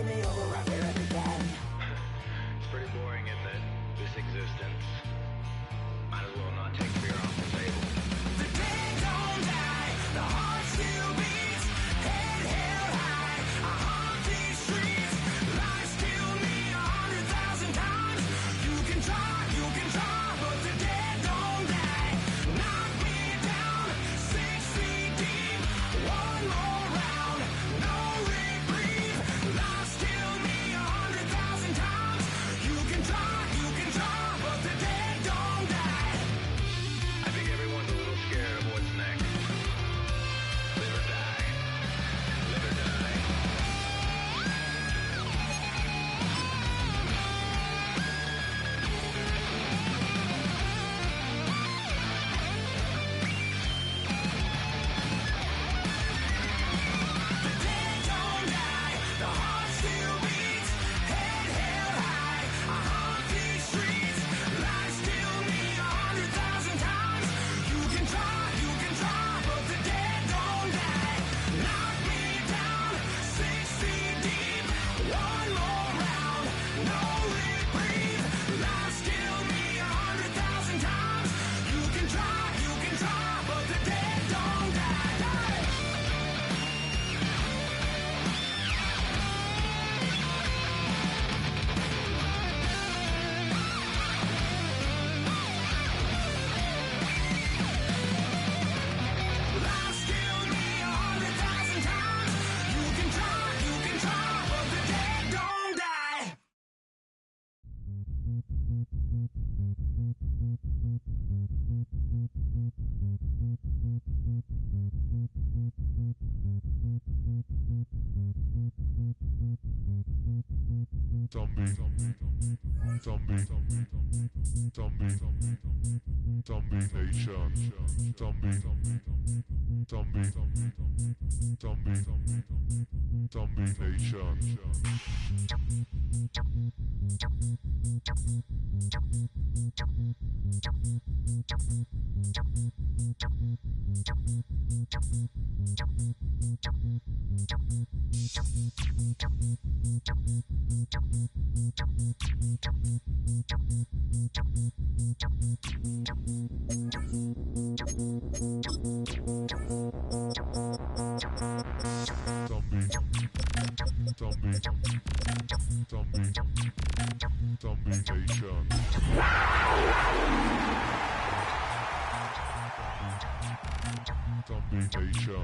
me over again and again. It's pretty boring, isn't it? This existence. Might as well not take beer off the table. The dead don't die, the heart still beats, head held high, I haunt these streets. Lies kill me 100,000 times. You can try, but the dead don't die. Knock me down 6 feet deep. One more round, no reprieve. Lies kill me 100,000 times. You can try, but the dead don't die. I think everyone's a little scared of what's next. Live or die. Live or die. The dead don't die, the heart still beats, head held high, I haunt these streets. Lies kill me 100,000 times. You can try, but the dead don't die. Knock me down 6 feet deep. One more round, no reprieve. Lies kill me 100,000 times. You can try, but the dead don't die. Lies kill me 100,000 times. You can try, but the dead don't die. Zombie Nation. Zombie Nation. Zombie Nation. Zombie Nation.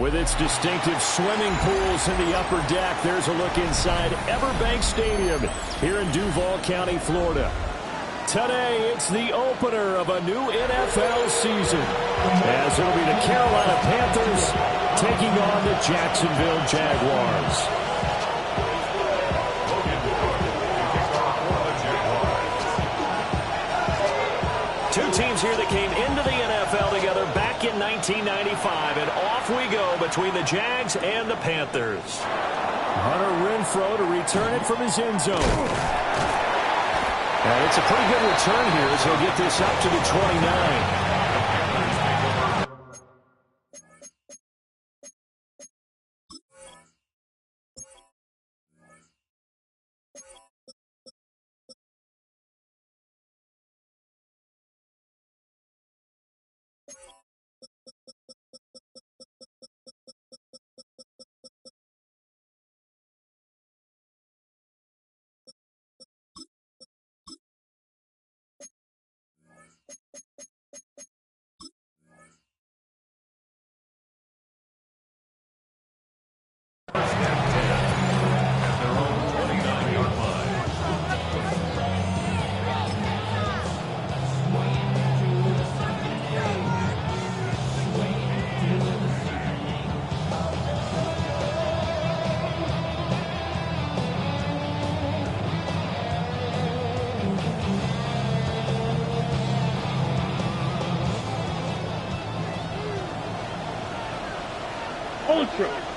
With its distinctive swimming pools in the upper deck, there's a look inside Everbank Stadium here in Duval County, Florida. Today, it's the opener of a new NFL season, as it'll be the Carolina Panthers taking on the Jacksonville Jaguars. Two teams here that came into the NFL together back in 1995, and off we go between the Jags and the Panthers. Hunter Renfrow to return it from his end zone. And it's a pretty good return here as he'll get this up to the 29.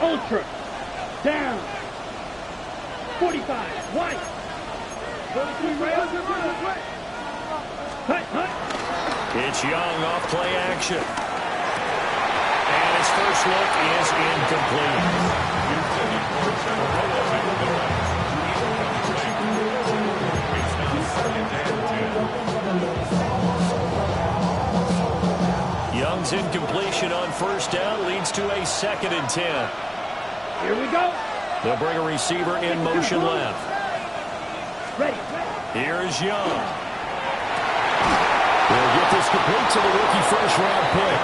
Ultra, down, 45, white, hut. It's Young off play action. And his first look is incomplete. Young's incompletion on first down leads to a 2nd and 10. Here we go. They'll bring a receiver in motion left. Ready. Here's Young. They'll get this complete to the rookie first-round pick.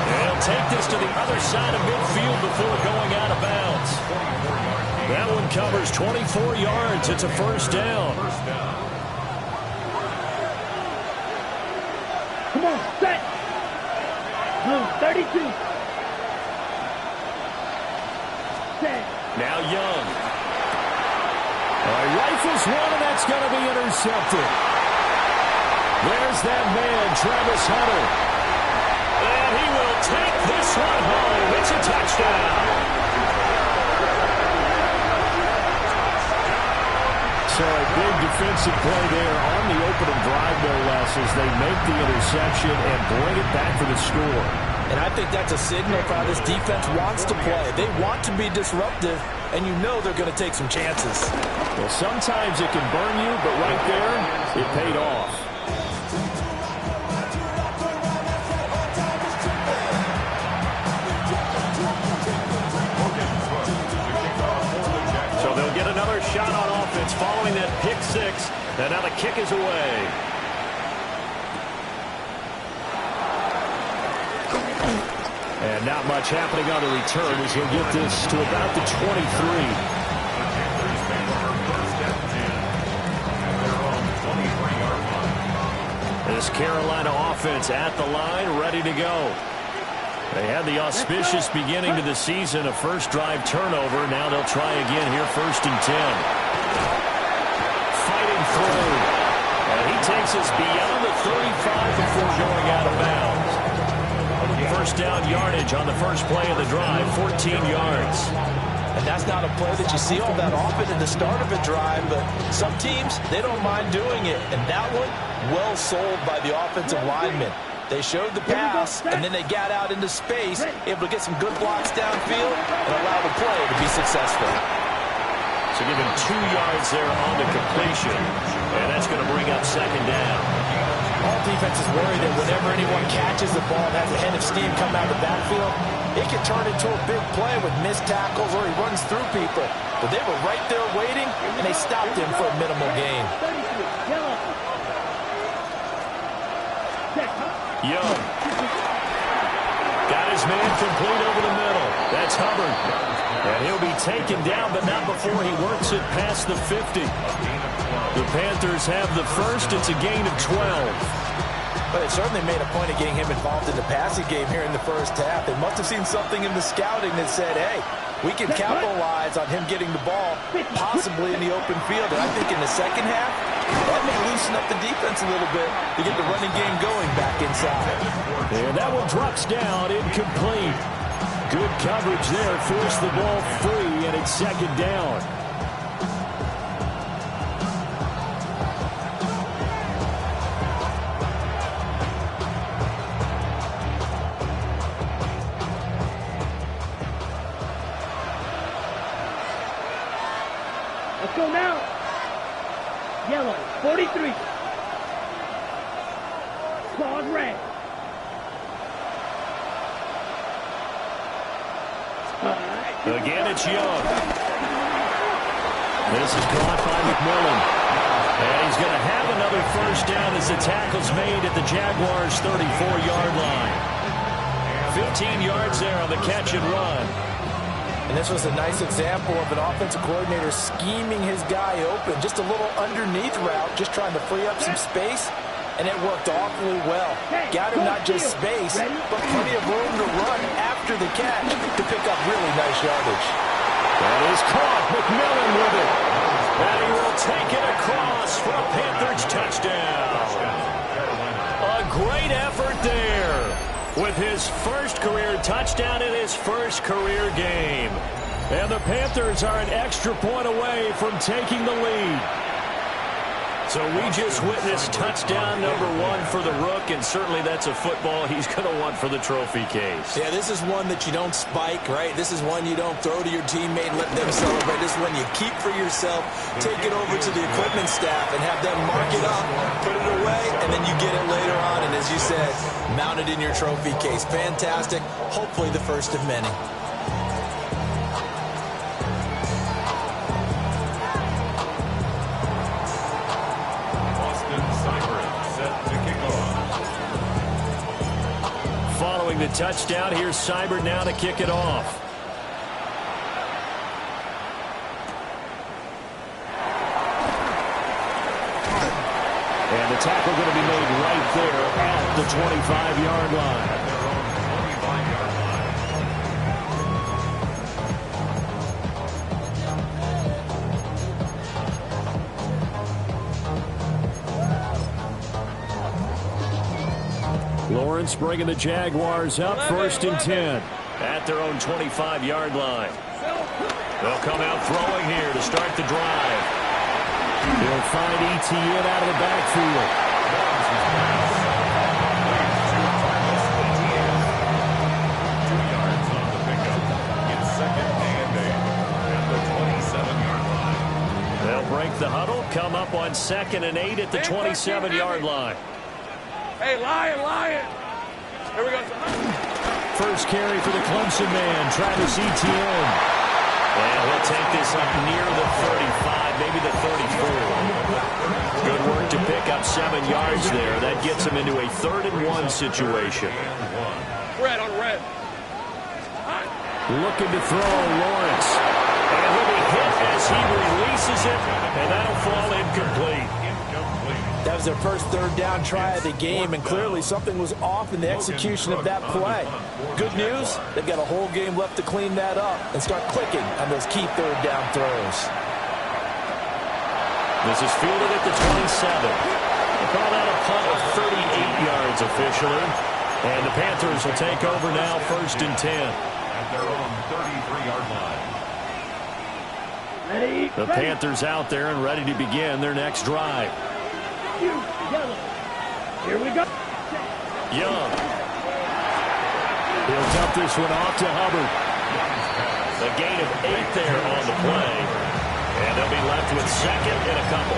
And he'll take this to the other side of midfield before going out of bounds. That one covers 24 yards. It's a first down. Come on, set. 32. Now Young. Rifles one, and that's going to be intercepted. There's that man, Travis Hunter. And he will take this one home. It's a touchdown. So a big defensive play there on the opening drive, no less, as they make the interception and bring it back for the score. And I think that's a signal for how this defense wants to play. They want to be disruptive, and you know they're going to take some chances. Well, sometimes it can burn you, but right there, it paid off. So they'll get another shot on offense following that pick six, and now the kick is away. And not much happening on the return as he'll get this to about the 23. This Carolina offense at the line, ready to go. They had the auspicious beginning to the season, a first drive turnover. Now they'll try again here, 1st and 10. Fighting through. And he takes us beyond the 35 before going out of bounds. First down yardage on the first play of the drive, 14 yards. And that's not a play that you see all that often at the start of a drive, but some teams, they don't mind doing it. And that one, well sold by the offensive lineman. They showed the pass, and then they got out into space, able to get some good blocks downfield and allow the play to be successful. So give him 2 yards there on the completion, and that's going to bring up 2nd down. All defenses worry that whenever anyone catches the ball and has a head of steam coming out of the backfield, it can turn into a big play with missed tackles or he runs through people. But they were right there waiting, and they stopped him for a minimal gain. Young. Got his man complete over the middle. That's Hubbard. And he'll be taken down, but not before he works it past the 50. The Panthers have the first. It's a gain of 12. But it certainly made a point of getting him involved in the passing game here in the first half. They must have seen something in the scouting that said, hey, we can capitalize on him getting the ball, possibly in the open field. And I think in the second half, that may loosen up the defense a little bit to get the running game going back inside. And that one drops down, incomplete. Good coverage there, forced the ball free, and it's 2nd down. Let's go now. Yellow, 43. Claws red. Again, it's Young. This is caught by McMillan. And he's going to have another first down as the tackle's made at the Jaguars' 34-yard line. 15 yards there on the catch and run. And this was a nice example of an offensive coordinator scheming his guy open. Just a little underneath route, just trying to free up some space. And it worked awfully well. Got him not just space, but plenty of room to run after the catch to pick up really nice yardage. That is caught. McMillan with it. And he will take it across for a Panthers touchdown. A great effort there with his first career touchdown in his first career game. And the Panthers are an extra point away from taking the lead. So we just witnessed touchdown number 1 for the Rook, and certainly that's a football he's going to want for the trophy case. Yeah, this is one that you don't spike, right? This is one you don't throw to your teammate and let them celebrate. This is one you keep for yourself, take it over to the equipment staff and have them mark it up, put it away, and then you get it later on. And as you said, mount it in your trophy case. Fantastic. Hopefully the first of many. Following the touchdown, here's Seibert now to kick it off. And the tackle going to be made right there at the 25-yard line. Lawrence bringing the Jaguars up, 1st and 10 at their own 25-yard line. They'll come out throwing here to start the drive. He'll find ETN out of the backfield. They'll break the huddle, come up on 2nd and 8 at the 27-yard line. Hey, Lion! Here we go. First carry for the Clemson man, Travis Etienne. And he'll take this up near the 35, maybe the 34. Good work to pick up 7 yards there. That gets him into a 3rd and 1 situation. Red on red. Looking to throw, Lawrence. And he'll be hit as he releases it, and that'll fall incomplete. That was their first third down try of the game, and clearly something was off in the execution of that play. Good news, they've got a whole game left to clean that up and start clicking on those key third down throws. This is fielded at the 27. They call that a punt of 38 yards officially. And the Panthers will take over now, 1st and 10. At their own 33-yard line. The Panthers out there and ready to begin their next drive. Here we go. Young. He'll dump this one off to Hubbard. A gain of 8 there on the play. And they'll be left with 2nd and a couple.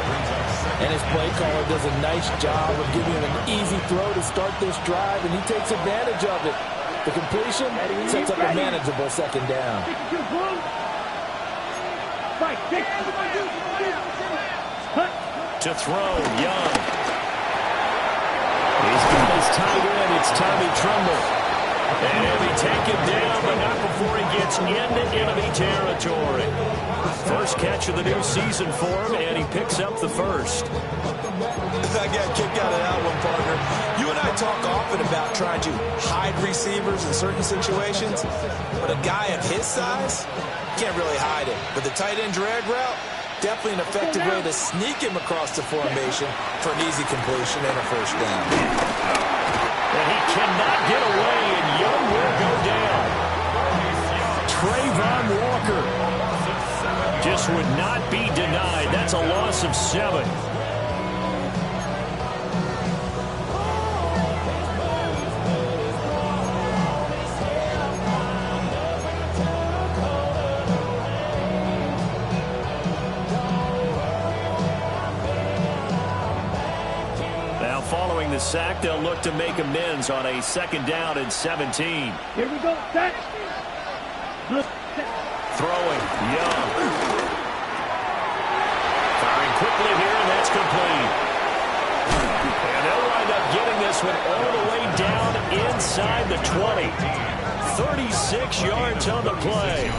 And his play caller does a nice job of giving him an easy throw to start this drive, and he takes advantage of it. The completion sets up a manageable 2nd down. To throw, Young. He's got his tight end. It's Tommy Tremble. And he'll be taken down, but not before he gets into enemy territory. First catch of the new season for him, and he picks up the first. I got a kick out of that one, partner. You and I talk often about trying to hide receivers in certain situations, but a guy of his size can't really hide it. But the tight end drag route, definitely an effective way to sneak him across the formation for an easy completion and a first down. And he cannot get away, and Young will go down. Trayvon Walker just would not be denied. That's a loss of 7. Following the sack, they'll look to make amends on a 2nd down and 17. Here we go. Set. Throwing, Young. Firing quickly here, and that's complete. And they'll wind up getting this one all the way down inside the 20. 36 yards on the play.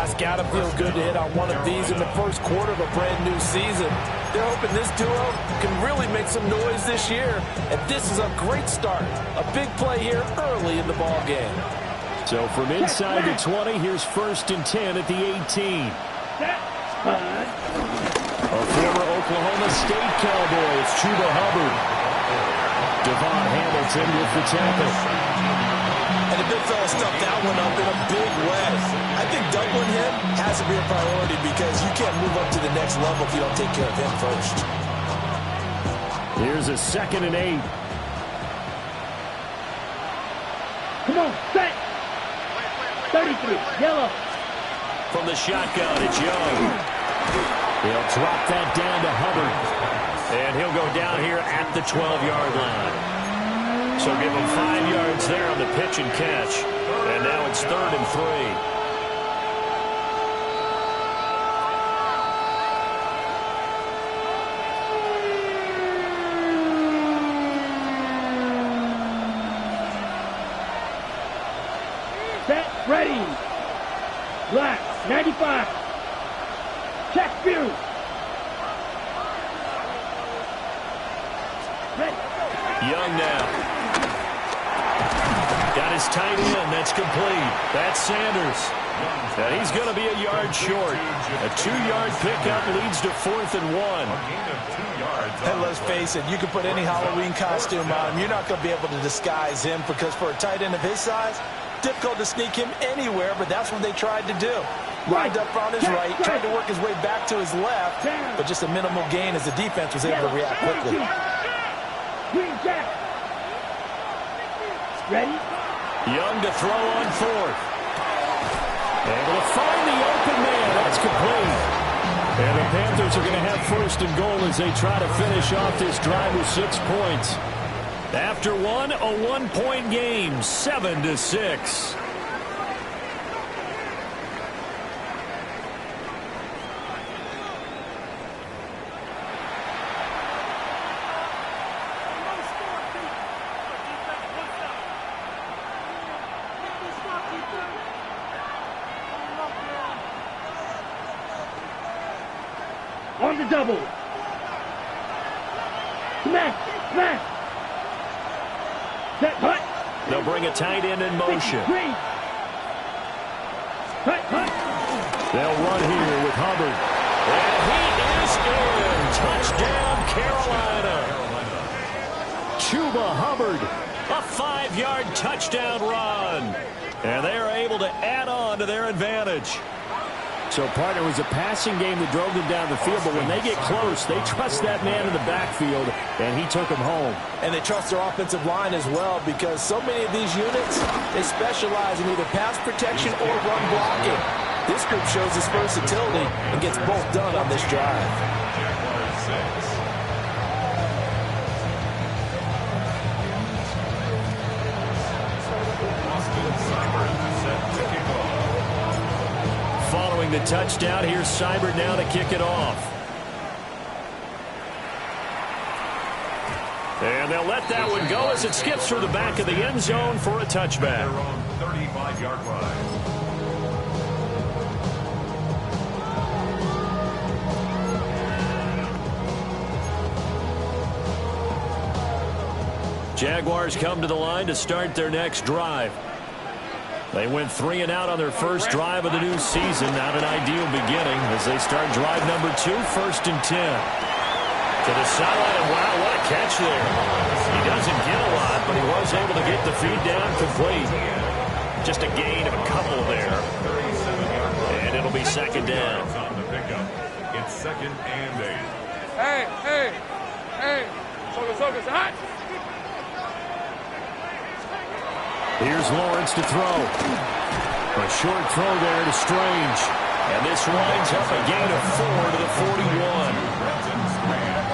It's got to feel good to hit on one of these in the first quarter of a brand-new season. They're hoping this duo can really make some noise this year, and this is a great start. A big play here early in the ball game. So from inside the 20, here's 1st and 10 at the 18. A former Oklahoma State Cowboy, it's Chuba Hubbard. Devon Hamilton with the tackle. And the big fella stuffed that one up in a big way. I think doubling him has to be a priority because you can't move up to the next level if you don't take care of him first. Here's a 2nd and 8. Come on, set. 33, yellow. From the shotgun, it's Young. He'll drop that down to Hubbard. And he'll go down here at the 12-yard line. So give him 5 yards there on the pitch and catch. And now it's 3rd and 3. Set, ready. Black, 95. Check view. Ready. Young now. Got his tight end. That's complete. That's Sanders. Now he's going to be a yard short. A 2-yard pickup leads to 4th and 1. And let's face it, you can put any Halloween costume on him. You're not going to be able to disguise him because for a tight end of his size, difficult to sneak him anywhere, but that's what they tried to do. Lined up on his right, tried to work his way back to his left, but just a minimal gain as the defense was able to react quickly. Green jack. Ready? Young to throw on 4th. Able to find the open man. That's complete. And the Panthers are going to have 1st and goal as they try to finish off this drive with 6 points. After one, a 1-point game, 7-6. On the double. Smash. Smash. Set. Hut. They'll bring a tight end in motion. Green. Hut. Hut. They'll run here with Hubbard. And he is in. Touchdown, Carolina. Chuba Hubbard, a 5-yard touchdown run. And they are able to add on to their advantage. So, partner, it was a passing game that drove them down the field, but when they get close, they trust that man in the backfield, and he took them home. And they trust their offensive line as well, because so many of these units, they specialize in either pass protection or run blocking. This group shows its versatility and gets both done on this drive. Following the touchdown, here's Seibert now to kick it off. And they'll let that one go as it skips through the back of the end zone for a touchback. 35-yard line. Jaguars come to the line to start their next drive. They went 3 and out on their first drive of the new season. Not an ideal beginning as they start drive number 2, 1st and 10. To the sideline, and wow, what a catch there. He doesn't get a lot, but he was able to get the feed down complete. Just a gain of a couple there. And it'll be second down. It's 2nd and 8. Hey. Focus. Hot. Here's Lawrence to throw. A short throw there to Strange. And this winds up a gain of 4 to the 41.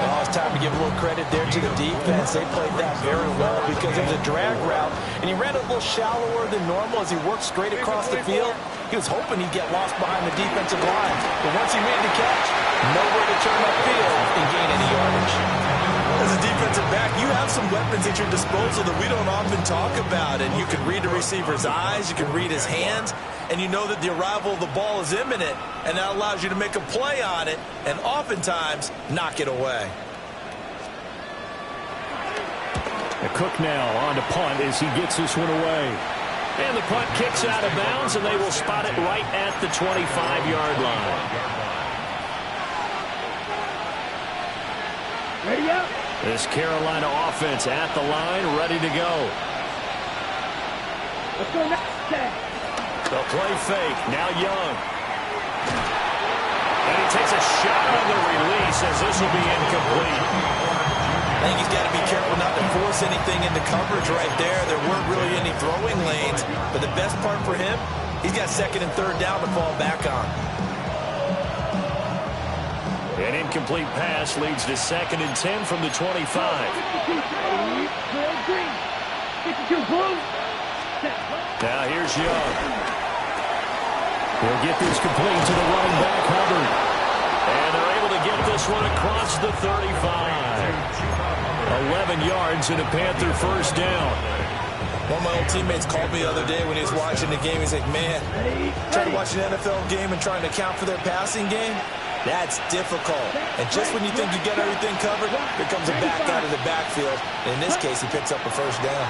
Well, it's time to give a little credit there to the defense. They played that very well because it was a drag route, and he ran a little shallower than normal as he worked straight across the field. He was hoping he'd get lost behind the defensive line. But once he made the catch, nowhere to turn upfield and gain any yardage. As a defensive back, you have some weapons at your disposal that we don't often talk about. And you can read the receiver's eyes, you can read his hands, and you know that the arrival of the ball is imminent, and that allows you to make a play on it and oftentimes knock it away. Cook now on to punt as he gets this one away. And the punt kicks out of bounds, and they will spot it right at the 25-yard line. Ready up. This Carolina offense at the line, ready to go. Let's go next. They'll play fake. Now Young. And he takes a shot on the release as this will be incomplete. I think he's got to be careful not to force anything into coverage right there. There weren't really any throwing lanes. But the best part for him, he's got 2nd and 3rd down to fall back on. An incomplete pass leads to 2nd and 10 from the 25. 52 blue. Now here's Young. He'll get this complete to the running back, Hubbard. And they're able to get this one across the 35. 11 yards and a Panther first down. One of my old teammates called me the other day when he was watching the game. He's like, man, trying to watch an NFL game and trying to account for their passing game, that's difficult. And just when you think you get everything covered, here comes a back out of the backfield. And in this case, he picks up a first down.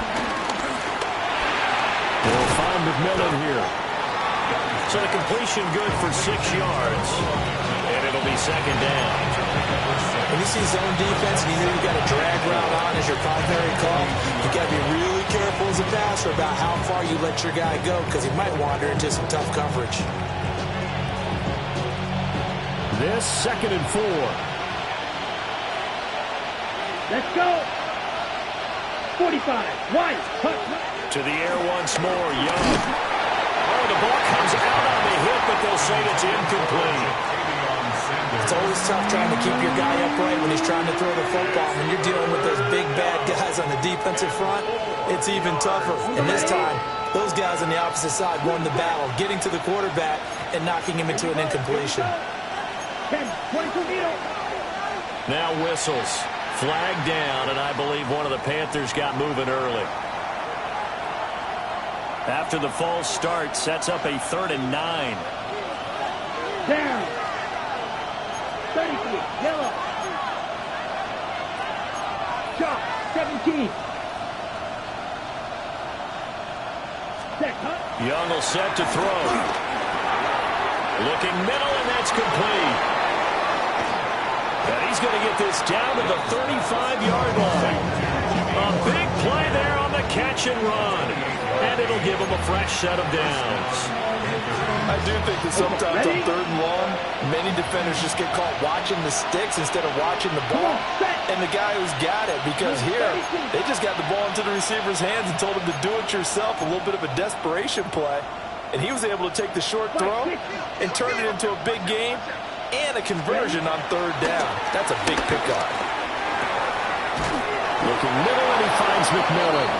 They'll find McMillan here. So the completion good for 6 yards. And it'll be second down. When you see zone defense and you know you got a drag route on as your primary call, you got to be really careful as a passer about how far you let your guy go because he might wander into some tough coverage. This 2nd and 4. Let's go. 45. White. To the air once more. Young. Oh, the ball comes out on the hit, but they'll say it's incomplete. It's always tough trying to keep your guy upright when he's trying to throw the football. When you're dealing with those big, bad guys on the defensive front, it's even tougher. And this time, those guys on the opposite side won the battle, getting to the quarterback and knocking him into an incompletion. 10, 22 meter. Now whistles. Flag down, and I believe one of the Panthers got moving early. After the false start, sets up a 3rd and 9. Down. 33, yellow. shot. 17. Set, huh? Young will set to throw. Looking middle, and that's complete. And he's going to get this down to the 35-yard line. A big play there on the catch and run. And it'll give him a fresh set of downs. I do think that sometimes on 3rd and long, many defenders just get caught watching the sticks instead of watching the ball. And the guy who's got it, because here, they just got the ball into the receiver's hands and told him to do it yourself, a little bit of a desperation play. And he was able to take the short throw and turn it into a big game and a conversion on 3rd down. That's a big pickup. Looking middle, and he finds McMillan.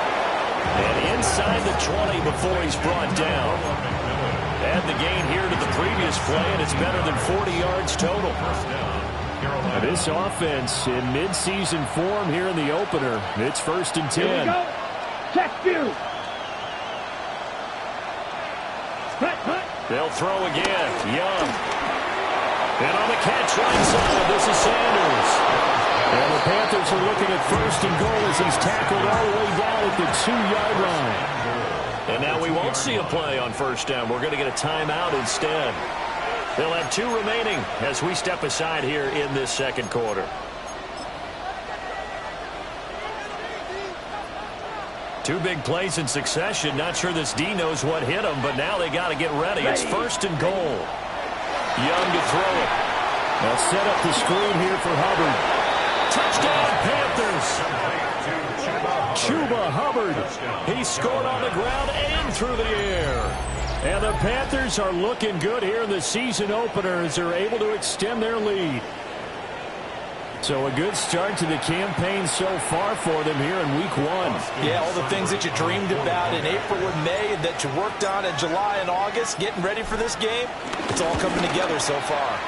And inside the 20 before he's brought down. Add the gain here to the previous play, and it's better than 40 yards total. This offense in midseason form here in the opener. It's 1st and 10. Here we go. Check view. They'll throw again. Young. And on the catch line side, this is Sanders. And the Panthers are looking at 1st and goal as he's tackled all the way down at the 2-yard line. And now we won't see a play on 1st down. We're going to get a timeout instead. They'll have 2 remaining as we step aside here in this 2nd quarter. Two big plays in succession. Not sure this D knows what hit him, but now they got to get ready. It's 1st and goal. Young to throw it. They'll set up the screen here for Hubbard. Touchdown, Panthers! Chuba Hubbard. He scored on the ground and through the air. And the Panthers are looking good here in the season opener as they're able to extend their lead. So a good start to the campaign so far for them here in week 1. Yeah, all the things that you dreamed about in April and May and that you worked on in July and August, getting ready for this game, it's all coming together so far.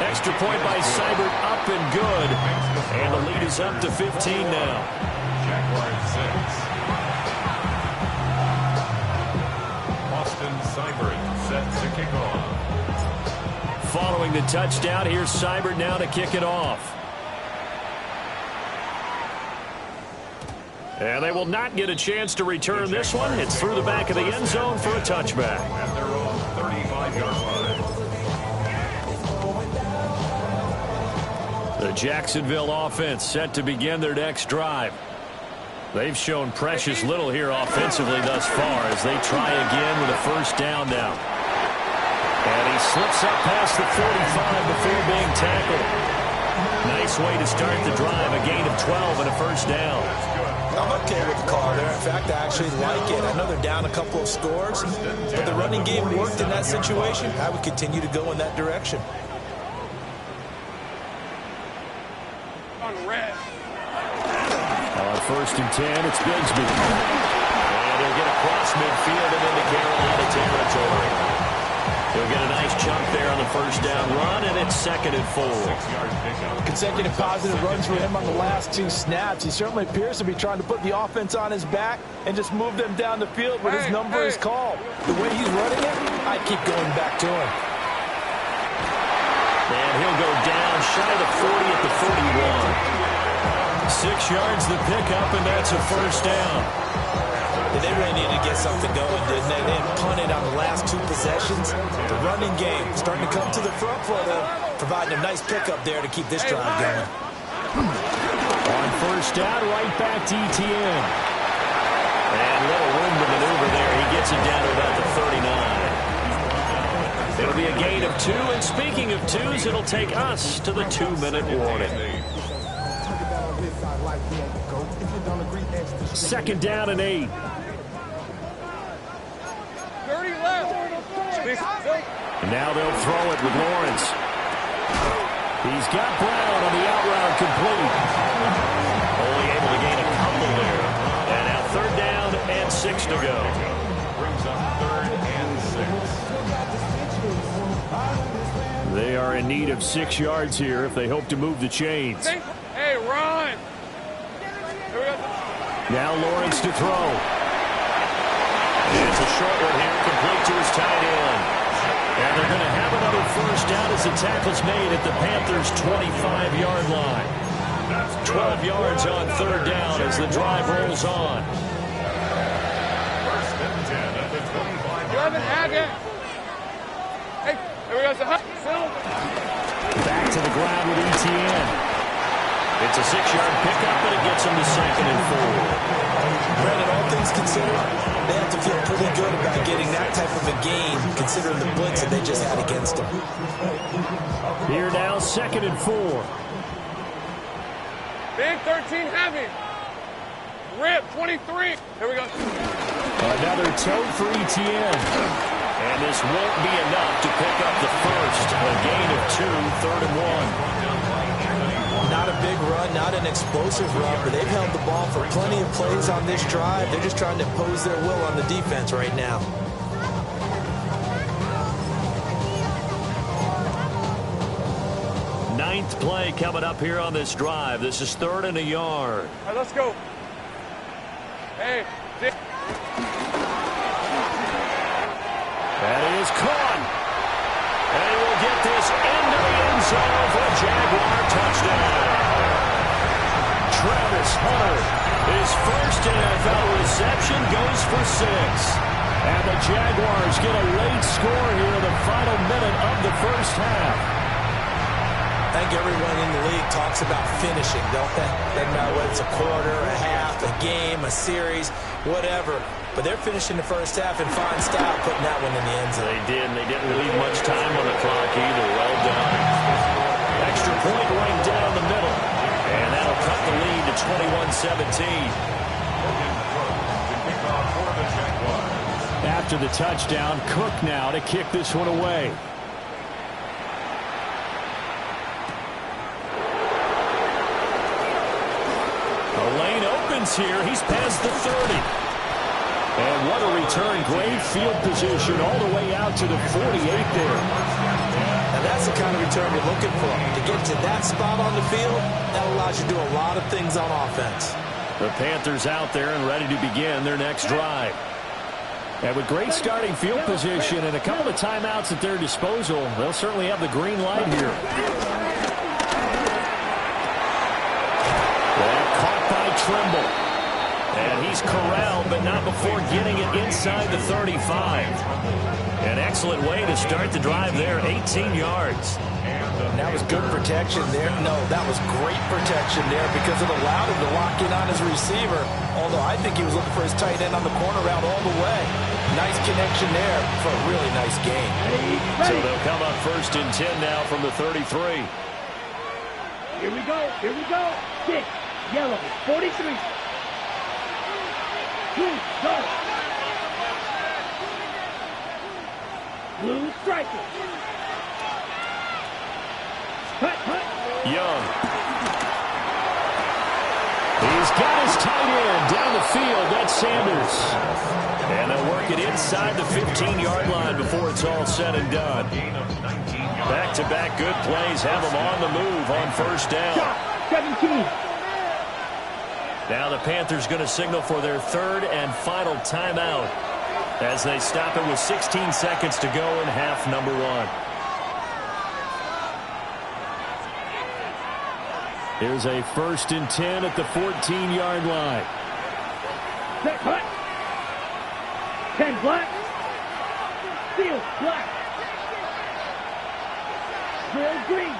Extra point by Seibert, up and good. And the lead is up to 15 now. Jaguars 6. Austin Seibert set to kick off. Following the touchdown, here's Seibert now to kick it off. And they will not get a chance to return this one. It's through the back of the end zone for a touchback. At their own 35-yard line. The Jacksonville offense set to begin their next drive. They've shown precious little here offensively thus far as they try again with a 1st down now. And he slips up past the 45 before being tackled. Nice way to start the drive, a gain of 12 and a 1st down. I'm okay with the call there. In fact, I actually like it. I know they're down a couple of scores, but the running game worked in that situation. I would continue to go in that direction. On red. On 1st and 10, it's Bigsby. And he'll get across midfield and into Carolina territory. He'll get a nice chunk there on the 1st down run, and it's 2nd and 4. 6-yard pickup. Consecutive positive runs for him on the last 2 snaps. He certainly appears to be trying to put the offense on his back and just move them down the field when his number is called. The way he's running it, I'd keep going back to him. And he'll go down shy of the 40 at the 41. 6 yards the pickup, and that's a 1st down. They really needed to get something going, didn't they? They had punted on the last 2 possessions. The running game starting to come to the front for them, providing a nice pickup there to keep this drive going. On 1st down, right back to ETN. And little room to maneuver there. He gets it down to about the 39. It'll be a gain of 2, and speaking of 2s, it'll take us to the 2-minute warning. 2nd down and 8. 30 left. And now they'll throw it with Lawrence. He's got Brown on the out route complete. Only able to gain a couple there. And now 3rd down and 6 to go. Brings up 3rd and 6. They are in need of 6 yards here if they hope to move the chains. Hey, run. Now Lawrence to throw. It's a short one here, complete to his tight end. And they're going to have another 1st down as the tackle's made at the Panthers' 25-yard line. 12 yards on third down as the drive rolls on. First and 10 at the 25. You haven't had it. Hey, there we go. Back to the ground with ETN. It's a 6-yard pickup, but it gets him to 2nd and 4. Brandon, all things considered, they have to feel pretty good about getting that type of a gain, considering the blitz that they just had against them. Here now, 2nd and 4. Big 13 heavy. Rip 23. Here we go. Another toe for ETN. And this won't be enough to pick up the first. A gain of 2, 3rd and 1. Not a big run, not an explosive run, but they've held the ball for plenty of plays on this drive. They're just trying to impose their will on the defense right now. Ninth play coming up here on this drive. This is 3rd and a yard. All right, let's go. Hey, That is caught. And he will get this into the end zone for a Jaguar touchdown. Travis Hunter, his first NFL reception, goes for 6. And the Jaguars get a late score here in the final minute of the first half. I think everyone in the league talks about finishing, don't they? Doesn't matter whether it's a quarter, a half, a game, a series, whatever. But they're finishing the first half in fine style, putting that one in the end zone. They did, and they didn't leave much time on the clock either. Well done. Extra point right down the middle. And that'll cut the lead to 21-17. After the touchdown, Cook now to kick this one away. The lane opens here. He's past the 30. And what a return. Great field position all the way out to the 48 there. And that's the kind of return you're looking for. To get to that spot on the field, that allows you to do a lot of things on offense. The Panthers out there and ready to begin their next drive. And with great starting field position and a couple of timeouts at their disposal, they'll certainly have the green light here. That caught by Trimble. And he's corralled, but not before getting it inside the 35. An excellent way to start the drive there, 18 yards. That was good protection there. No, that was great protection there because it allowed him to lock in on his receiver. Although I think he was looking for his tight end on the corner route all the way. Nice connection there for a really nice game. So they'll come up 1st and 10 now from the 33. Here we go. Here we go. 6. Yellow. 43. 2. Go. Blue striker. Young. He's got his tight end down the field. That's Sanders. And they'll work it inside the 15-yard line before it's all said and done. Back-to-back good plays have them on the move on 1st down. 17. Now the Panthers going to signal for their 3rd and final timeout as they stop it with 16 seconds to go in half number 1. Here's a 1st and 10 at the 14-yard line. Set cut. 10 black. Field black. Drill green.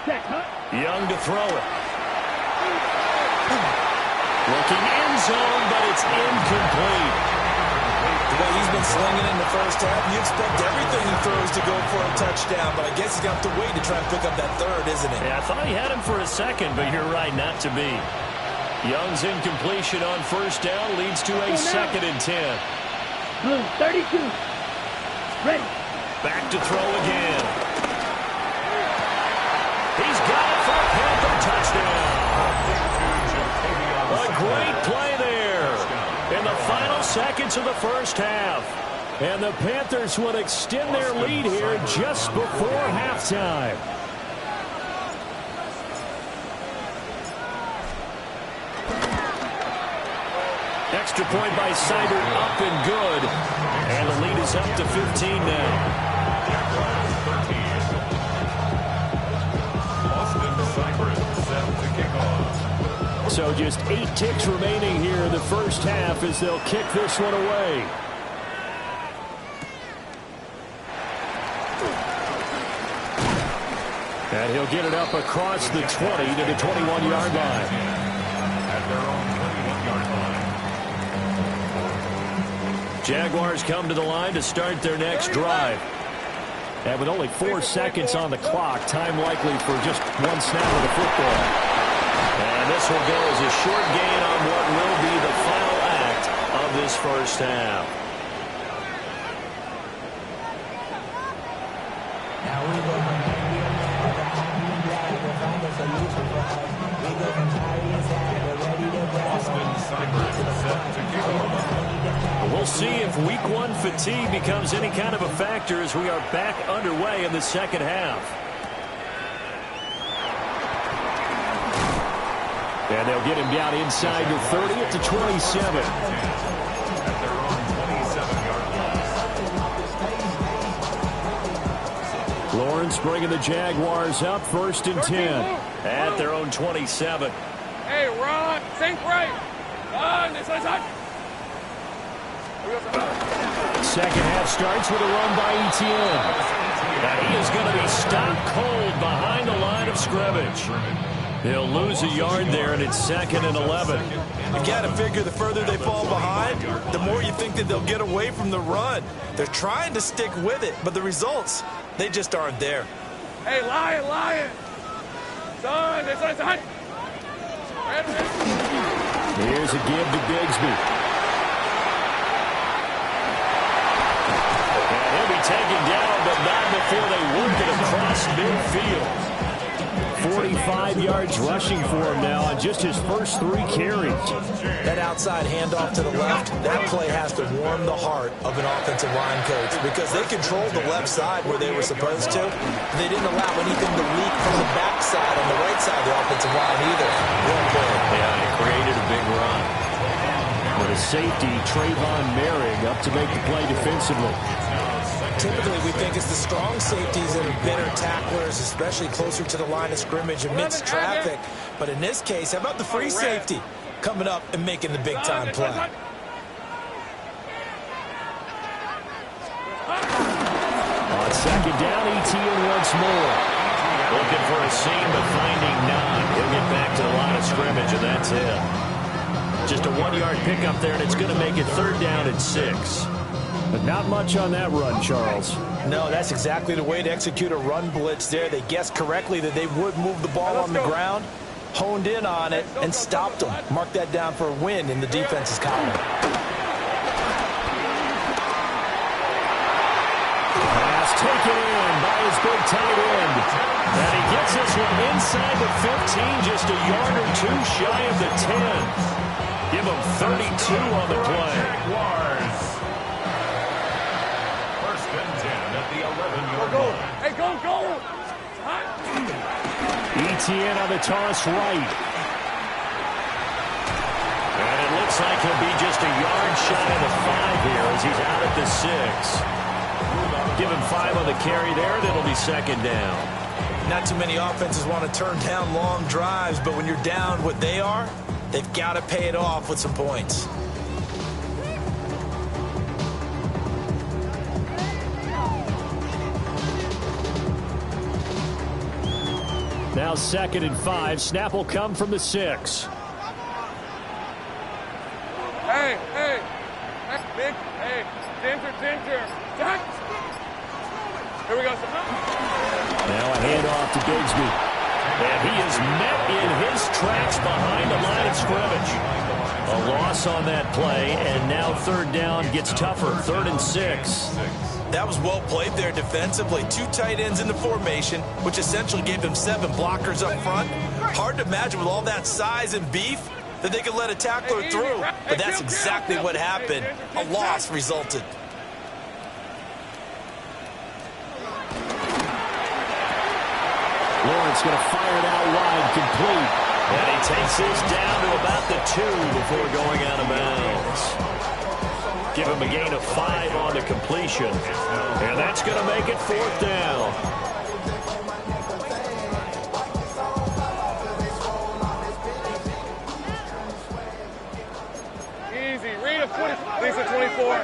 Set cut. Young to throw it. Looking end zone, but it's incomplete. The way he's been slinging in the first half, you expect everything he throws to go for a touchdown, but I guess he's got to wait to try and pick up that 3rd, isn't it? Yeah, I thought he had him for a second, but you're right, not to be. Young's incompletion on 1st down leads to a 2nd and 10. Blue 32. Ready. Back to throw again. He's got it for a Panther touchdown. A great play there in the final seconds of the first half. And the Panthers would extend their lead here just before halftime. Extra point by Seibert, up and good. And the lead is up to 15 now. Austin Seibert set to kick off. So just 8 ticks remaining here in the first half as they'll kick this one away. And he'll get it up across the 20 to the 21-yard line. At their own 21-yard line. Jaguars come to the line to start their next drive. And with only 4 seconds on the clock, time likely for just one snap of the football. And this will go as a short gain on what will be the final act of this first half. We'll see if week 1 fatigue becomes any kind of a factor as we are back underway in the second half. And they'll get him down inside the 30 at the 27. At their own 27-yard line. Lawrence bringing the Jaguars up, 1st and 10 at their own 27. Hey, run. Think right. Run. This is Second half starts with a run by Etienne. And he is going to be stopped cold behind the line of scrimmage. He'll lose a yard there, and it's 2nd and 11. You got to figure the further they fall behind, the more you think that they'll get away from the run. They're trying to stick with it, but the results, they just aren't there. Hey, Lion. Son, this is hot. Here's a give to Bigsby. And he'll be taken down, but not before they work it across midfield. 45 yards rushing for him now on just his first 3 carries. That outside handoff to the left, that play has to warm the heart of an offensive line coach because they controlled the left side where they were supposed to. They didn't allow anything to leak from the backside on the right side of the offensive line either. Well played. Yeah, it created a big run. But a safety, Trayvon Merrick, up to make the play defensively. Typically, we think it's the strong safeties that are better tacklers, especially closer to the line of scrimmage amidst traffic. But in this case, how about the free safety coming up and making the big-time play? On second down, Etienne once more. Looking for a seam, but finding none. He'll get back to the line of scrimmage, and that's it. Just a 1-yard pickup there, and it's going to make it 3rd down and 6. But not much on that run, Charles. No, that's exactly the way to execute a run blitz there. They guessed correctly that they would move the ball on the ground, honed in on it, and stopped them. Mark that down for a win in the defense's column. Pass taken in by his big tight end. And he gets this one inside the 15, just a yard or 2 shy of the 10. Give him 32 on the play. Jaguars. 1st and 10 at the 11-yard line. Hey, go. Etienne on the toss right. And it looks like he'll be just a yard shy of the 5 here as he's out at the 6. Give him 5 on the carry there, and it'll be 2nd down. Not too many offenses want to turn down long drives, but when you're down what they are, they've got to pay it off with some points. Now 2nd and 5. Snap will come from the 6. Hey, big, Ginger. Here we go. Now a handoff to Bigsby. And he is met in his tracks behind the line of scrimmage. A loss on that play, and now 3rd down gets tougher. 3rd and 6. That was well played there defensively. 2 tight ends in the formation, which essentially gave them 7 blockers up front. Hard to imagine with all that size and beef that they could let a tackler through. But that's exactly what happened. A loss resulted. Lawrence going to fire it out wide, complete. And he takes this down to about the 2 before going out of bounds. Give him a gain of 5 on the completion. And that's going to make it 4th down. Where's the 24?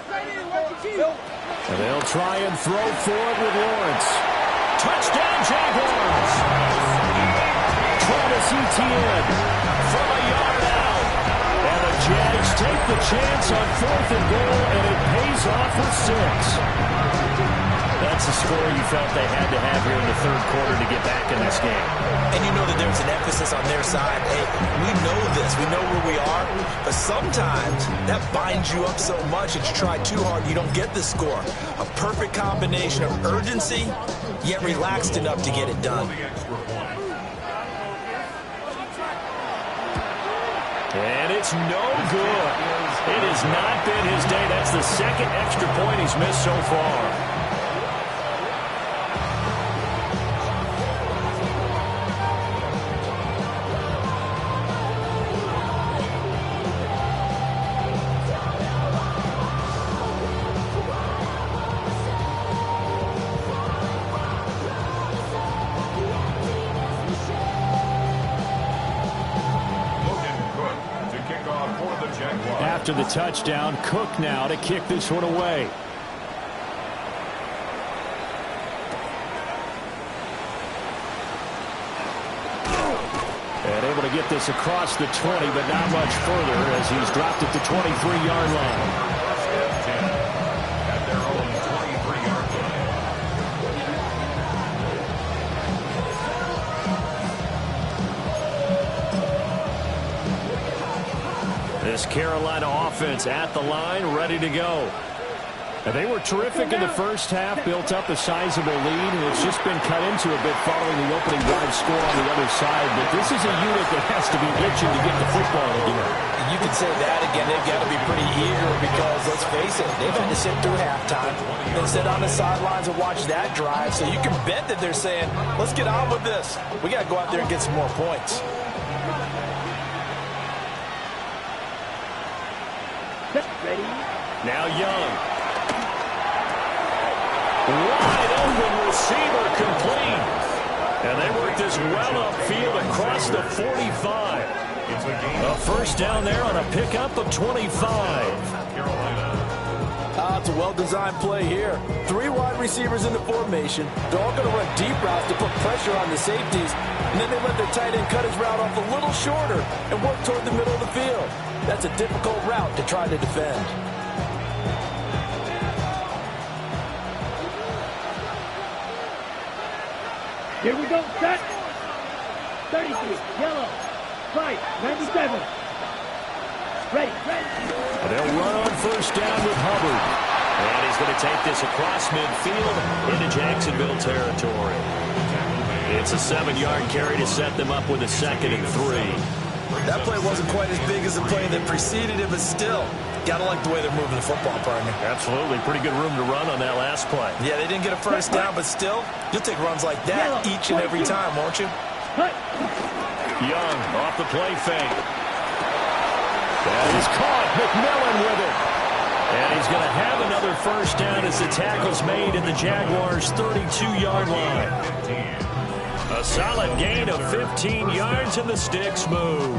And they'll try and throw for it with Lawrence. Touchdown, Jaguars! Travis Etienne from a yard out. And the Jags take the chance on 4th and goal, and it pays off with 6. That's the score you felt they had to have here in the third quarter to get back in this game. And you know that there's an emphasis on their side. Hey, we know this. We know where we are. But sometimes that binds you up so much that you try too hard, you don't get the score. A perfect combination of urgency, yet relaxed enough to get it done. And it's no good. It has not been his day. That's the second extra point he's missed so far. After the touchdown, Cook now to kick this one away. And able to get this across the 20, but not much further as he's dropped at the 23-yard line. At their own 23-yard line. This Carolina offense at the line, ready to go. And they were terrific in the first half, built up a sizable lead, and it's just been cut into a bit following the opening drive score on the other side. But this is a unit that has to be itching to get the football again. You can say that again. They've got to be pretty eager because, let's face it, they've had to sit through halftime. They sit on the sidelines and watch that drive. So you can bet that they're saying, let's get on with this. We got to go out there and get some more points. Ready? Now Young. Wide open receiver complete. And they work this well upfield across the 45. A first down there on a pickup of 25. It's a well-designed play here. 3 wide receivers in the formation. They're all going to run deep routes to put pressure on the safeties. And then they let their tight end cut his route off a little shorter and work toward the middle of the field. That's a difficult route to try to defend. Here we go, set. 33, yellow, right, 97. Ready. And they'll run on first down with Hubbard. And he's going to take this across midfield into Jacksonville territory. It's a 7-yard carry to set them up with a 2nd and 3. That play wasn't quite as big as the play that preceded it, but still, got to like the way they're moving the football, partner. Absolutely. Pretty good room to run on that last play. Yeah, they didn't get a first down, but still, you'll take runs like that each and every time, won't you? Young off the play fake. That is caught. McMillan with it. And he's going to have another first down as the tackle's made at the Jaguars' 32-yard line. A solid gain of 15 yards and the sticks move.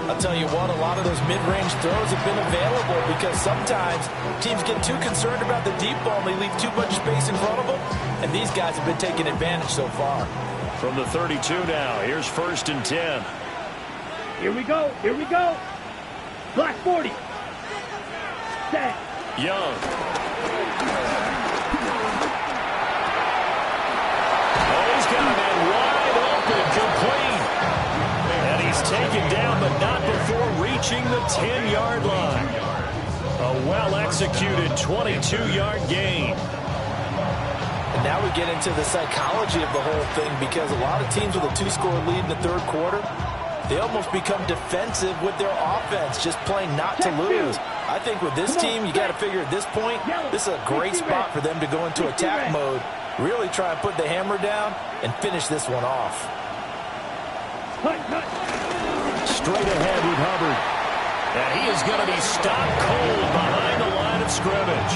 I'll tell you what, a lot of those mid-range throws have been available because sometimes teams get too concerned about the deep ball and they leave too much space in front of them, and these guys have been taking advantage so far. From the 32 now, here's 1st and 10. Here we go. Black 40. Set. Young. Oh, he's got a man wide open, complete. And he's taken down, but not before reaching the 10-yard line. A well-executed 22-yard gain. And now we get into the psychology of the whole thing because a lot of teams with a 2-score lead in the third quarter, they almost become defensive with their offense, just playing not to lose. I think with this team, you got to figure at this point, this is a great spot for them to go into attack mode, really try and put the hammer down and finish this one off. Straight ahead with Hubbard. And he is going to be stopped cold behind the line of scrimmage.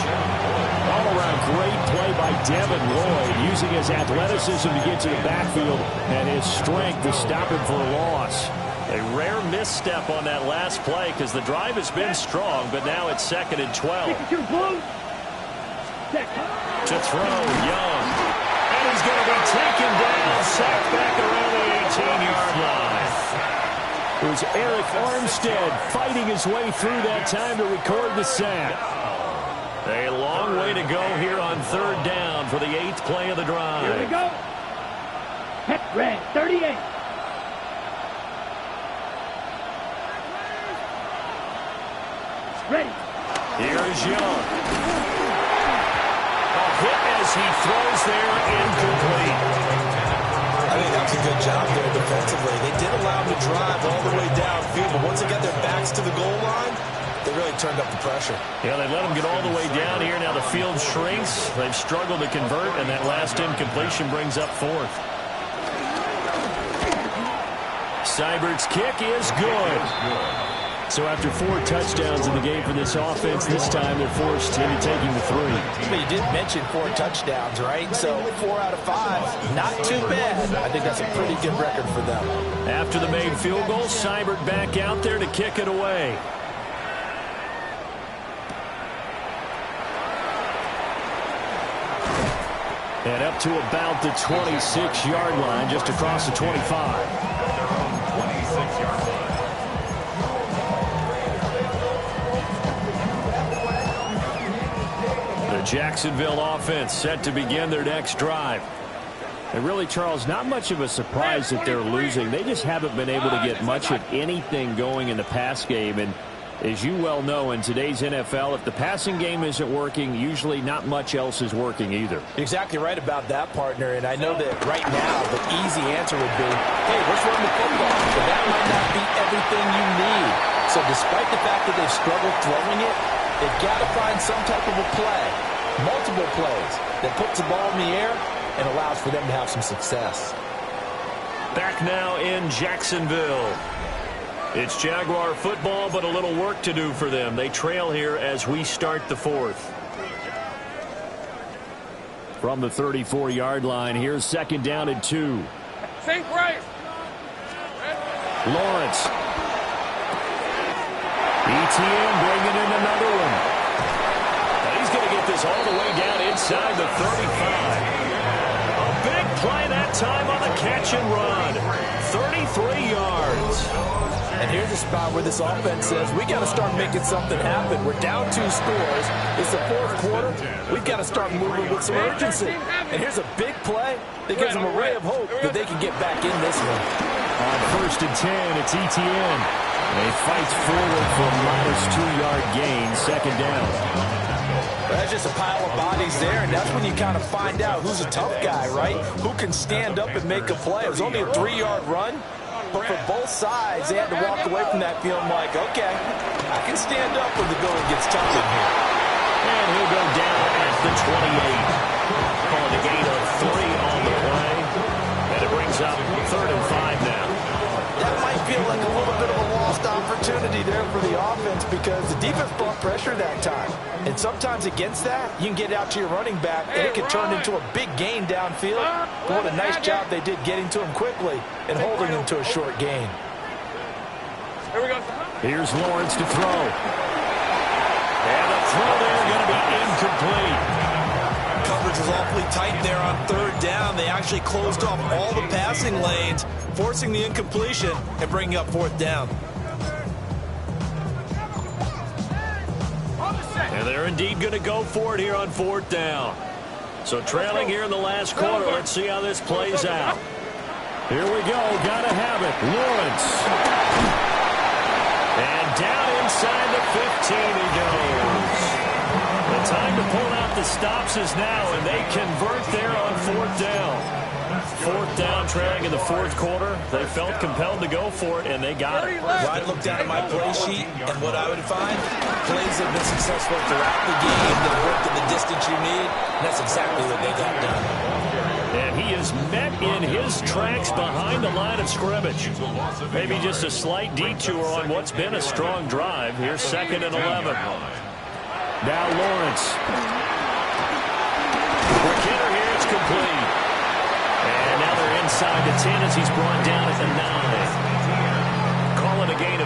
All-around great play by Devin Lloyd, using his athleticism to get to the backfield and his strength to stop him for a loss. They rare misstep on that last play because the drive has been strong, but now it's 2nd and 12. To throw, Young. And he's going to be taken down, sacked back around the 18-yard line. It was Eric Armstead fighting his way through that time to record the sack. A long way to go here on 3rd down for the 8th play of the drive. Here we go. Red, 38. Ready. Here's Young. A hit as he throws there, incomplete. I think that was a good job there defensively. They did allow him to drive all the way downfield, but once they got their backs to the goal line, they really turned up the pressure. Yeah, they let him get all the way down here. Now the field shrinks. They've struggled to convert, and that last incompletion brings up 4th. Seibert's kick is good. So after 4 touchdowns in the game for this offense, this time they're forced into taking the 3. But you did mention 4 touchdowns, right? So 4 out of 5, not too bad. I think that's a pretty good record for them. After the made field goal, Seibert back out there to kick it away. And up to about the 26-yard line, just across the 25. 26-yard line. The Jacksonville offense set to begin their next drive. And really, Charles, not much of a surprise that they're losing. They just haven't been able to get much of anything going in the pass game. And as you well know, in today's NFL, if the passing game isn't working, usually not much else is working either. You're exactly right about that, partner. And I know that right now the easy answer would be, hey, let's run the football. But that might not be everything you need. So despite the fact that they've struggled throwing it, they've got to find some type of a play, multiple plays, that puts the ball in the air and allows for them to have some success. Back now in Jacksonville. It's Jaguar football, but a little work to do for them. They trail here as we start the 4th. From the 34-yard line, here's 2nd down and 2. Think right. Lawrence. ETN bringing in another one. And he's going to get this all the way down inside the 35. A big play that time on the catch and run. 33 yards. And here's a spot where this offense says, we got to start making something happen. We're down 2 scores. It's the 4th quarter. We've got to start moving with some urgency. And here's a big play that gives them a ray of hope that they can get back in this one. On 1st and 10, it's ETN. They fight forward for a -2-yard gain, 2nd down. That's just a pile of bodies there, and that's when you kind of find out who's a tough guy, right? Who can stand up and make a play. It was only a 3-yard run, but for both sides, they had to walk away from that feeling like, okay, I can stand up when the going gets tough in here. And he'll go down at the 28. Calling a gain of 3 on the play. And it brings up 3rd and 5 now. That might feel like a little bit of a lost opportunity there for the offense because the defense brought pressure that time. And sometimes against that, you can get out to your running back, and it can turn into a big gain downfield. But what a nice job they did getting to him quickly and holding him to a short gain. Here we go. Here's Lawrence to throw. And the throw there going to be incomplete. Coverage was awfully tight there on 3rd down. They actually closed off all the passing lanes, forcing the incompletion and bringing up 4th down. And they're indeed going to go for it here on 4th down. So trailing here in the last quarter. Let's see how this plays out. Here we go. Got to have it. Lawrence. And down inside the 15 he goes. The time to pull out the stops is now, and they convert there on 4th down. 4th down, trailing in the 4th quarter. They felt compelled to go for it, and they got it. Well, I'd look down at my play sheet, and what I would find, plays have been successful throughout the game that worked at the distance you need, and that's exactly what they got done. And he is met in his tracks behind the line of scrimmage. Maybe just a slight detour on what's been a strong drive. Here's 2nd and 11. Now Lawrence. For Kenner here, it's complete. And now they're inside the 10 as he's brought down at the 9.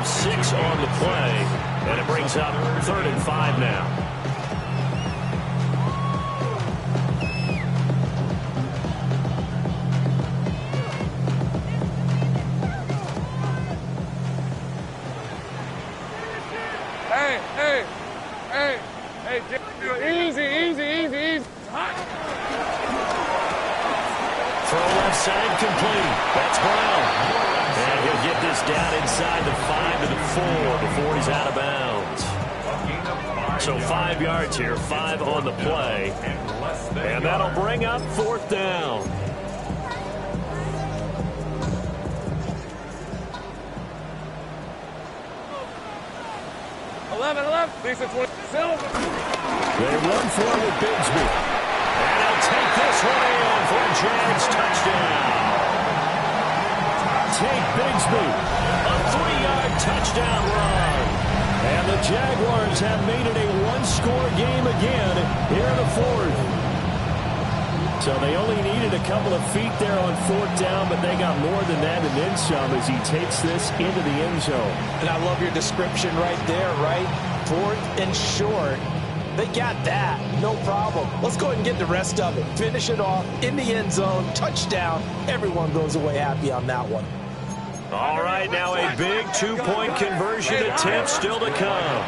of 6 on the play, and it brings up 3rd and 5 now. Easy. Throw left side complete. That's Brown. And he'll get this down inside the 5 to the 4 before he's out of bounds. So 5 yards here, 5 on the play. And that'll bring up 4th down. Lisa 20. They run for it with Bigsby. And he'll take this one in for a Jags touchdown. Take Bigsby. A 3-yard touchdown run. And the Jaguars have made it a one-score game again here in the 4th. So they only needed a couple of feet there on 4th down, but they got more than that and then some as he takes this into the end zone. And I love your description right there, right? 4th and short. They got that. No problem. Let's go ahead and get the rest of it. Finish it off in the end zone. Touchdown. Everyone goes away happy on that one. All right, now a big 2-point conversion attempt still to come.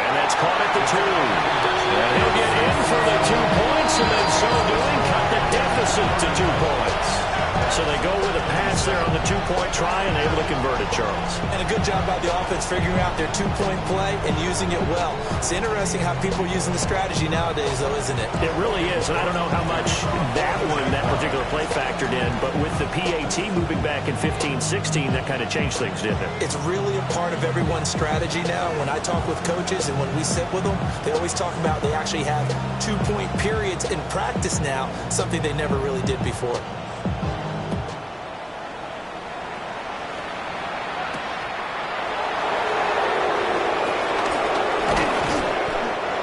And that's caught at the 2. And he'll get in for the 2 points, and then so doing, cut the deficit to 2 points. So they go with a pass there on the 2-point try and able to convert it, Charles. And a good job by the offense figuring out their 2-point play and using it well. It's interesting how people are using the strategy nowadays, though, isn't it? It really is, and I don't know how much that particular play factored in, but with the PAT moving back in 15-16, that kind of changed things, didn't it? It's really a part of everyone's strategy now. When I talk with coaches and when we sit with them, they always talk about they actually have 2-point periods in practice now, something they never really did before.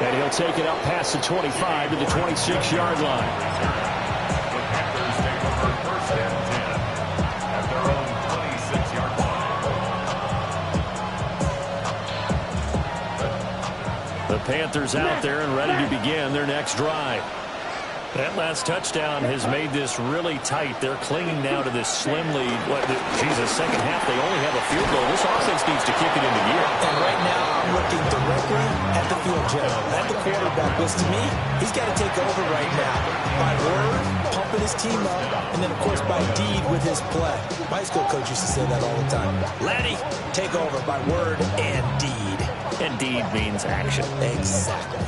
And he'll take it up past the 25 to the 26-yard line. The Panthers take over 1st and 10 at their own 26-yard line. The Panthers out there and ready to begin their next drive. That last touchdown has made this really tight. They're clinging now to this slim lead. Second half, they only have a field goal. This offense needs to kick it into gear. And right now, I'm looking directly at the field general, at the quarterback, because to me, he's got to take over right now. By word, pumping his team up, and then, of course, by deed with his play. My school coach used to say that all the time. Laddie, take over by word and deed. And deed means action. Exactly.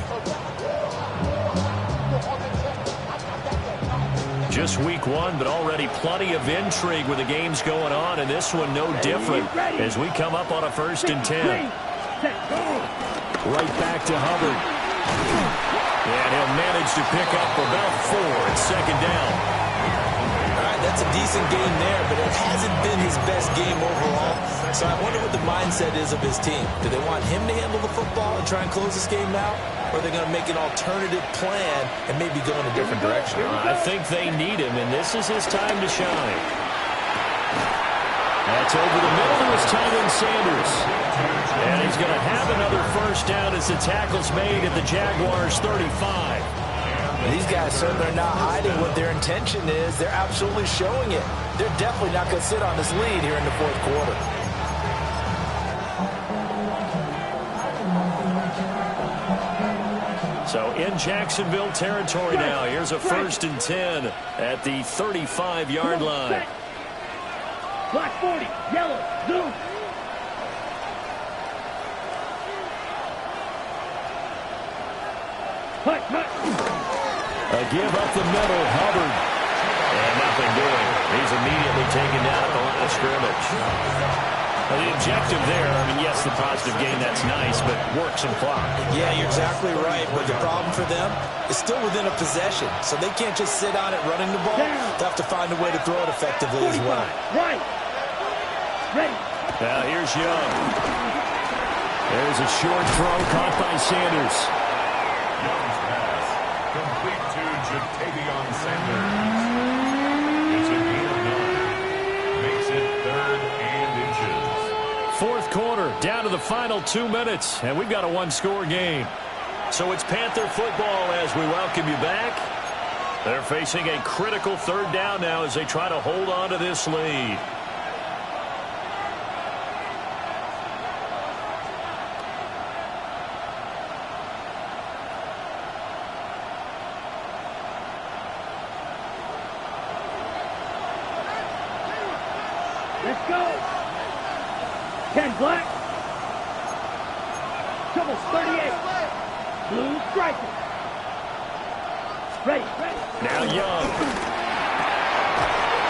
Just week 1, but already plenty of intrigue with the games going on, and this one no different as we come up on a 1st and 10. Right back to Hubbard. And he'll manage to pick up about 4 at 2nd down. All right, that's a decent game there, but it hasn't been his best game overall. So I wonder what the mindset is of his team. Do they want him to handle the football and try and close this game out? Or are they going to make an alternative plan and maybe go in a different direction? I think they need him, and this is his time to shine. That's over the middle to his tight end Sanders. And he's going to have another 1st down as the tackle's made at the Jaguars' 35. These guys certainly are not hiding what their intention is. They're absolutely showing it. They're definitely not going to sit on this lead here in the 4th quarter. So in Jacksonville territory now. Here's a 1st and 10 at the 35-yard line. Black 40, yellow, zoom. A give up the middle, Hubbard. And nothing doing. He's immediately taken down at the line of scrimmage. Well, the objective there, I mean, yes, the positive gain, that's nice, but work some clock. Yeah, you're exactly right. But the problem for them is still within a possession. So they can't just sit on it running the ball. They have to find a way to throw it effectively as well. Right. Ready. Now here's Young. There's a short throw caught by Sanders. Young's pass complete to Jatavion Sanders. It's a gain of 9. Makes it 3rd and down to the final 2 minutes, and we've got a one-score game. So it's Panther football as we welcome you back. They're facing a critical third down now as they try to hold on to this lead. Let's go. 10 black. Double 38. Blue striker. Ready. Now Young.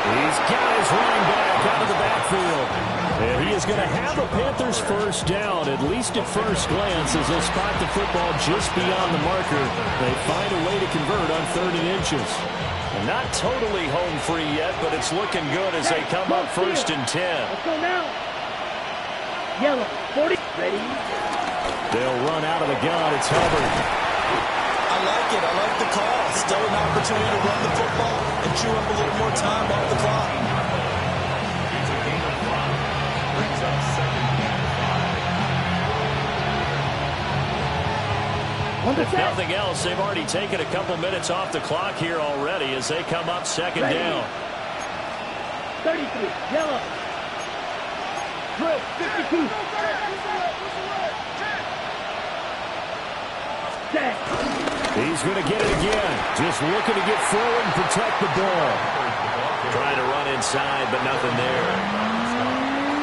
He's got his running back out of the backfield. And he is going to have the Panthers first down, at least at first glance, as they'll spot the football just beyond the marker. They find a way to convert on 3rd and inches. And not totally home free yet, but it's looking good as they come up 1st and 10. Let's go now. Yellow, 40. Ready. They'll run out of the gun. It's Hubbard. I like it. I like the call. Still an opportunity to run the football and chew up a little more time off the clock. If nothing else, they've already taken a couple minutes off the clock here already as they come up 2nd down. 33, yellow. Drill, 52. Set. He's going to get it again. Just looking to get forward and protect the ball. Trying to run inside, but nothing there.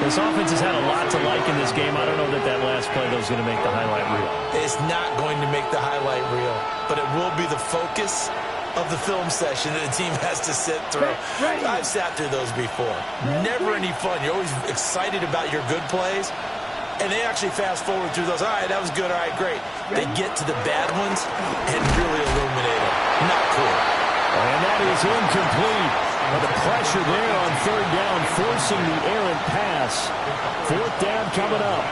This offense has had a lot to like in this game. I don't know that last play, though, is going to make the highlight reel. It's not going to make the highlight reel, but it will be the focus of the film session that the team has to sit through. I've sat through those before. Never any fun. You're always excited about your good plays, and they actually fast forward through those. All right, that was good. All right, great. They get to the bad ones and really illuminate them. Not cool. And that is incomplete. But the pressure there on 3rd down, forcing the errant pass. 4th down coming up.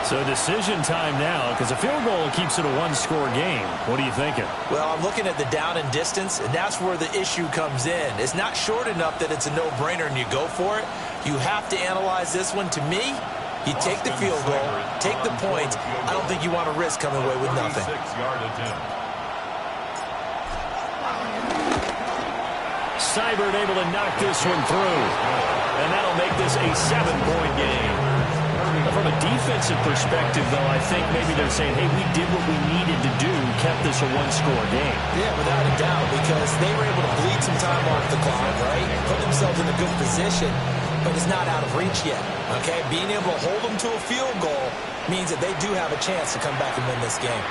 So decision time now, because a field goal keeps it a one-score game. What are you thinking? Well, I'm looking at the down and distance, and that's where the issue comes in. It's not short enough that it's a no-brainer and you go for it. You have to analyze this one. To me, you take the field goal, take the points. I don't think you want to risk coming away with nothing. Seibert able to knock this one through. And that'll make this a 7-point game. From a defensive perspective, though, I think maybe they're saying, hey, we did what we needed to do, kept this a one-score game. Yeah, without a doubt, because they were able to bleed some time off the clock, right? Put themselves in a good position, but it's not out of reach yet, okay? Being able to hold them to a field goal means that they do have a chance to come back and win this game.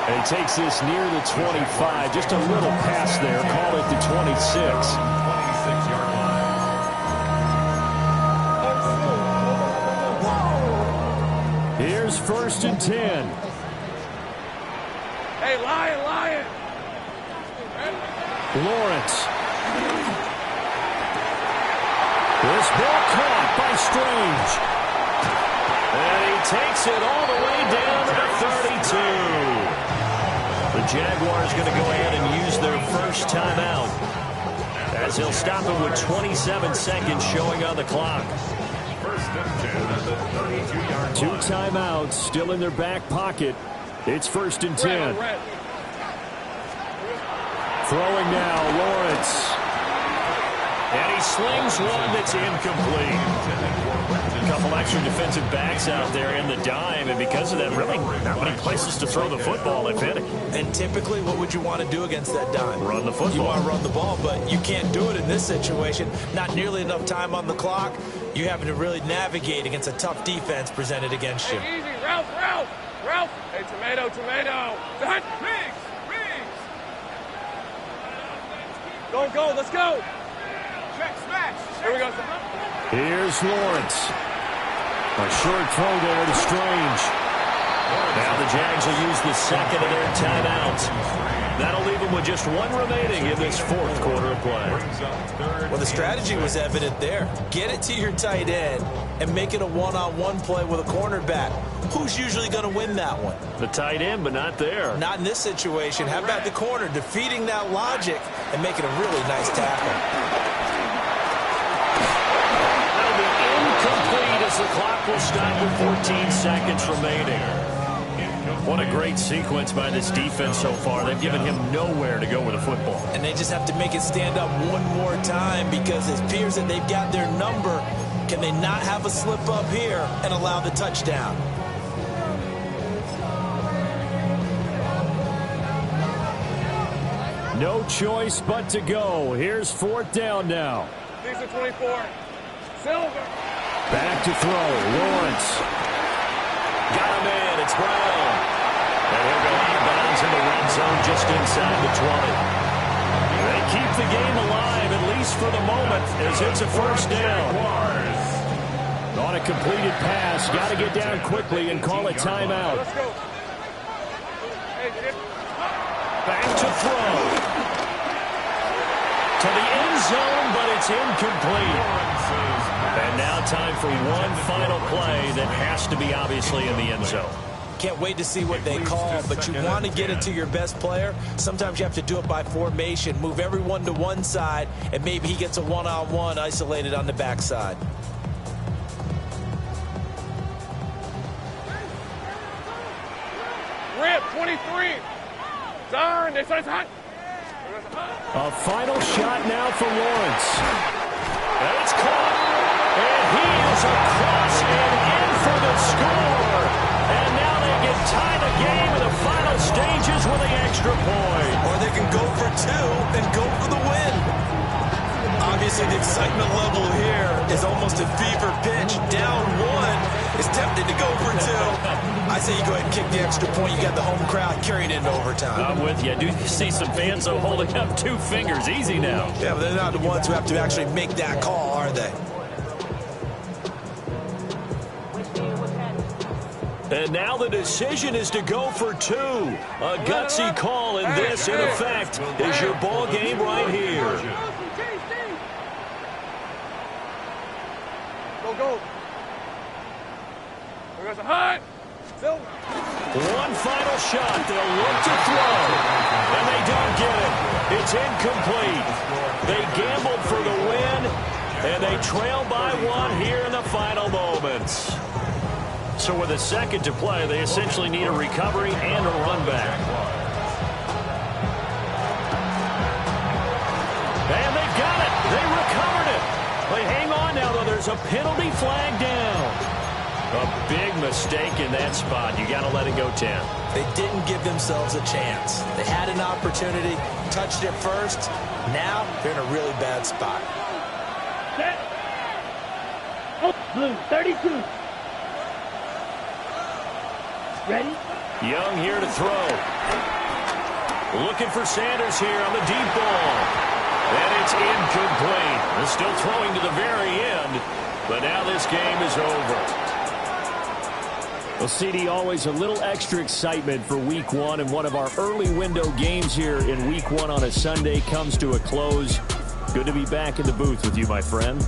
And he takes this near the 25. Just a little pass there. Call it the 26. Here's 1st and 10. Hey, Lion. Lawrence. This ball caught by Strange. And he takes it all the way down to the 32. The Jaguars going to go ahead and use their first timeout as he'll stop it with 27 seconds showing on the clock. 2 timeouts still in their back pocket. It's 1st and 10. Throwing now, Lawrence. And he slings one that's incomplete. A couple extra defensive backs out there in the dime, and because of that, really not many places to throw the football, if any. And typically, what would you want to do against that dime? Run the football. You want to run the ball, but you can't do it in this situation. Not nearly enough time on the clock. You having to really navigate against a tough defense presented against you. Hey, easy. Ralph. Hey, tomato. Done. Riggs. Go. Let's go. Check, smash. Here we go. Here's Lawrence. A short throw there to Strange. Now the Jags will use the second of their timeouts. That'll leave them with just one remaining in this 4th quarter of play. Well, the strategy was evident there. Get it to your tight end and make it a one-on-one play with a cornerback. Who's usually going to win that one? The tight end, but not there. Not in this situation. How about the corner defeating that logic and making a really nice tackle? That'll be 14 seconds remaining. What a great sequence by this defense so far. They've given him nowhere to go with the football. And they just have to make it stand up one more time because it appears that they've got their number. Can they not have a slip up here and allow the touchdown? No choice but to go. Here's 4th down now. These are 24. Silver. Back to throw. Lawrence. Got him in. It's Brown. And he'll go out of bounds in the red zone just inside the 20. They keep the game alive, at least for the moment, as it's a 1st down. On a completed pass, got to get down quickly and call a timeout. Let's go. Hey, Chip. Back to throw. To the end zone, but it's incomplete. And now time for one final play that has to be obviously in the end zone. Can't wait to see what they call, but you want to get it to your best player. Sometimes you have to do it by formation. Move everyone to one side, and maybe he gets a one-on-one isolated on the backside. Rip, 23. Darn, it's hot. A final shot now for Lawrence. And it's caught. And he is across and in for the score. And now they can tie the game in the final stages with the extra point. Or they can go for 2 and go for the win. Obviously, the excitement level here is almost a fever pitch. Down 1 is tempted to go for 2. I say you go ahead and kick the extra point. You got the home crowd carried into overtime. I'm with you. I do see some fans though holding up 2 fingers. Easy now. Yeah, but they're not the ones who have to actually make that call, are they? And now the decision is to go for 2. A gutsy call, and this, in effect, is your ball game right here. Go. There goes a hunt. Silver. One final shot. They'll look to throw. And they don't get it. It's incomplete. They gambled for the win, and they trail by 1 here in the final moments. So with a second to play, they essentially need a recovery and a run back. And they got it. They recovered it. They hang on now, though. There's a penalty flag down. A big mistake in that spot. You got to let it go 10. They didn't give themselves a chance. They had an opportunity, touched it first. Now they're in a really bad spot. Set. Oh, blue, 32. Ready? Young here to throw. Looking for Sanders here on the deep ball. And it's incomplete. They're still throwing to the very end, but now this game is over. Well, CD, always a little extra excitement for Week 1, and one of our early window games here in Week 1 on a Sunday comes to a close. Good to be back in the booth with you, my friend.